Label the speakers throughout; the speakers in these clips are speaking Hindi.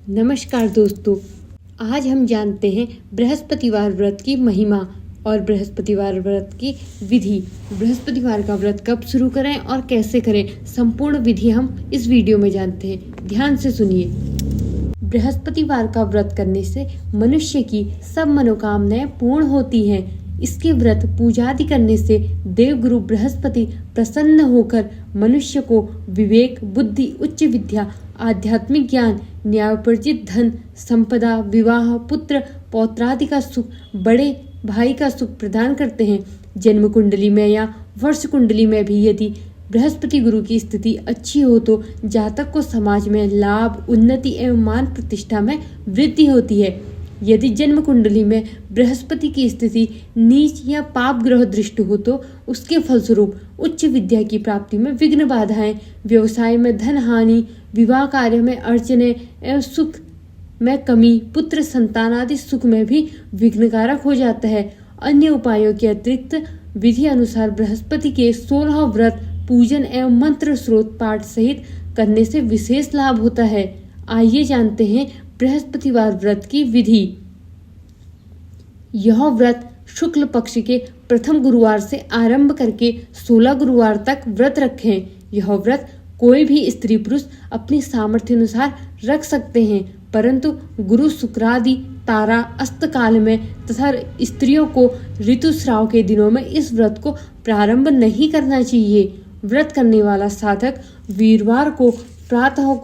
Speaker 1: नमस्कार दोस्तों, आज हम जानते हैं बृहस्पतिवार व्रत की महिमा और बृहस्पतिवार व्रत की विधि। बृहस्पतिवार का व्रत कब शुरू करें और कैसे करें, संपूर्ण विधि हम इस वीडियो में जानते हैं। ध्यान से सुनिए। बृहस्पतिवार का व्रत करने से मनुष्य की सब मनोकामनाएं पूर्ण होती हैं। इसके व्रत पूजादि करने से देवगुरु बृहस्पति प्रसन्न होकर मनुष्य को विवेक, बुद्धि, उच्च विद्या, आध्यात्मिक ज्ञान, न्यायोपर्जित धन, संपदा, विवाह, पुत्र पौत्रादि का सुख, बड़े भाई का सुख प्रदान करते हैं। जन्म कुंडली में या वर्ष कुंडली में भी यदि बृहस्पति गुरु की स्थिति अच्छी हो तो जातक को समाज में लाभ, उन्नति एवं मान प्रतिष्ठा में वृद्धि होती है। यदि जन्म कुंडली में बृहस्पति की स्थिति नीच या पाप ग्रह दृष्ट हो तो उसके फलस्वरूप उच्च विद्या की प्राप्ति में विघ्न बाधाएं, व्यवसाय में धन हानि, विवाह कार्य में अड़चने एवं सुख में कमी, पुत्र संतान आदि सुख में भी विघ्नकारक हो जाता है। अन्य उपायों के अतिरिक्त विधि अनुसार बृहस्पति के 16 व्रत पूजन एवं मंत्र स्रोत पाठ सहित करने से विशेष लाभ होता है। आइए जानते हैं बृहस्पतिवार व्रत की विधि। यह व्रत शुक्ल पक्ष के प्रथम गुरुवार से आरंभ करके 16 गुरुवार तक व्रत रखें। यह व्रत कोई भी स्त्री पुरुष अपनी सामर्थ्य अनुसार रख सकते हैं, परंतु गुरु शुक्रादि तारा अस्त काल में तथा स्त्रियों को ऋतुस्राव के दिनों में इस व्रत को प्रारंभ नहीं करना चाहिए। व्रत करने वाला साधक वीरवार को प्रातः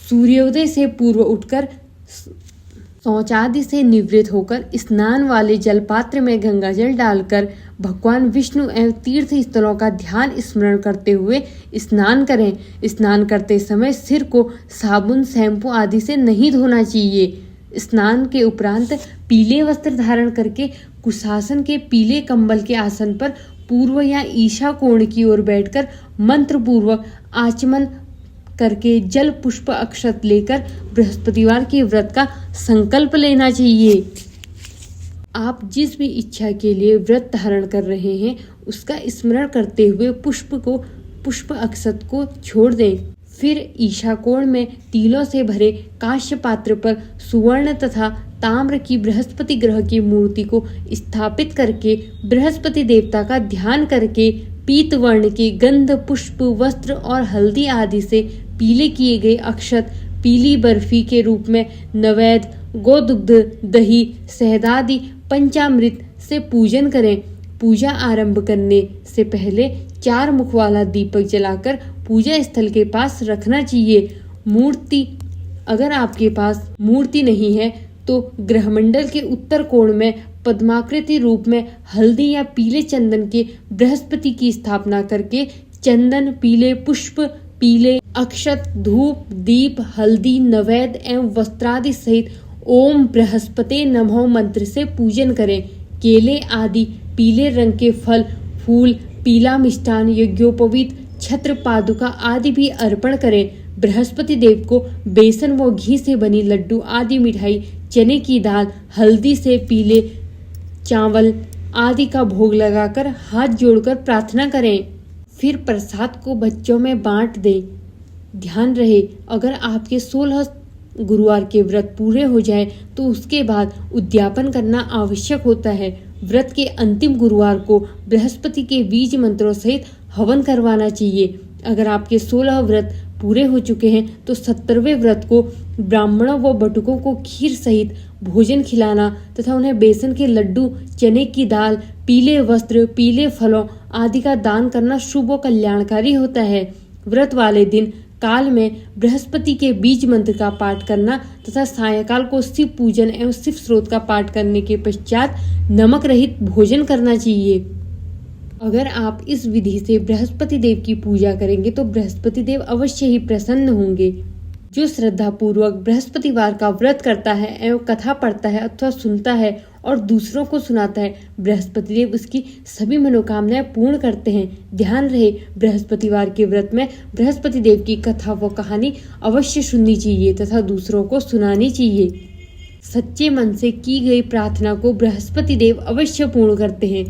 Speaker 1: सूर्योदय से पूर्व उठकर शौचादि से निवृत्त होकर स्नान वाले जलपात्र में गंगा जल डालकर भगवान विष्णु एवं तीर्थ स्थलों का ध्यान स्मरण करते हुए स्नान करें। स्नान करते समय सिर को साबुन, शैम्पू आदि से नहीं धोना चाहिए। स्नान के उपरांत पीले वस्त्र धारण करके कुशासन के पीले कंबल के आसन पर पूर्व या ईशा कोण की ओर बैठकर मंत्र पूर्वक आचमन करके जल, पुष्प, अक्षत लेकर बृहस्पतिवार के व्रत का संकल्प लेना चाहिए। आप जिस भी इच्छा के लिए व्रत धारण कर रहे हैं उसका स्मरण करते हुए पुष्प अक्षत को छोड़ दें। फिर ईशा कोण में तिलों से भरे कांस्य पात्र पर सुवर्ण तथा ताम्र की बृहस्पति ग्रह की मूर्ति को स्थापित करके बृहस्पति देवता का ध्यान करके पीत वर्ण के गंध, पुष्प, वस्त्र और हल्दी आदि से पीले किए गए अक्षत, पीली बर्फी के रूप में नैवेद्य, गोदुग्ध, दही, शहद आदि पंचामृत से पूजन करें। पूजा आरंभ करने से पहले 4 मुख वाला दीपक जलाकर पूजा स्थल के पास रखना चाहिए। मूर्ति अगर आपके पास मूर्ति नहीं है तो ग्रहमंडल के उत्तर कोण में पद्माकृति रूप में हल्दी या पीले चंदन के बृहस्पति की स्थापना करके चंदन, पीले पुष्प, पीले अक्षत, धूप, दीप, हल्दी, नैवेद्य एवं वस्त्रादि सहित ओम बृहस्पते नमः मंत्र से पूजन करें। केले आदि पीले रंग के फल, फूल, पीला मिष्टान, यज्ञोपवीत, छत्र, पादुका आदि भी अर्पण करें। बृहस्पति देव को बेसन व घी से बनी लड्डू आदि मिठाई, चने की दाल, हल्दी से पीले चावल आदि का भोग लगाकर हाथ जोड़कर प्रार्थना करें। फिर प्रसाद को बच्चों में बांट दें। ध्यान रहे, अगर आपके 16 गुरुवार के व्रत पूरे हो जाए तो उसके बाद उद्यापन करना आवश्यक होता है। व्रत के अंतिम गुरुवार को बृहस्पति के बीज मंत्रों सहित हवन करवाना चाहिए। अगर आपके 16 व्रत पूरे हो चुके हैं तो 70वें व्रत को ब्राह्मणों व बटुकों को खीर सहित भोजन खिलाना तथा उन्हें बेसन के लड्डू, चने की दाल, पीले वस्त्र, पीले फलों आदि का दान करना शुभ व कल्याणकारी होता है। व्रत वाले दिन काल में बृहस्पति के बीज मंत्र का पाठ करना तथा सायंकाल को शिव पूजन एवं शिव स्रोत का पाठ करने के पश्चात नमक रहित भोजन करना चाहिए। अगर आप इस विधि से बृहस्पति देव की पूजा करेंगे तो बृहस्पति देव अवश्य ही प्रसन्न होंगे। जो श्रद्धा पूर्वक बृहस्पतिवार का व्रत करता है एवं कथा पढ़ता है अथवा सुनता है और दूसरों को सुनाता है, बृहस्पति देव उसकी सभी मनोकामनाएं पूर्ण करते हैं। ध्यान रहे, बृहस्पतिवार के व्रत में बृहस्पति देव की कथा व कहानी अवश्य सुननी चाहिए तथा दूसरों को सुनानी चाहिए। सच्चे मन से की गई प्रार्थना को बृहस्पति देव अवश्य पूर्ण करते हैं।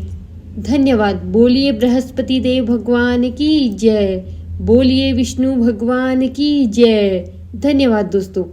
Speaker 1: धन्यवाद। बोलिए बृहस्पति देव भगवान की जय। बोलिए विष्णु भगवान की जय। धन्यवाद दोस्तों।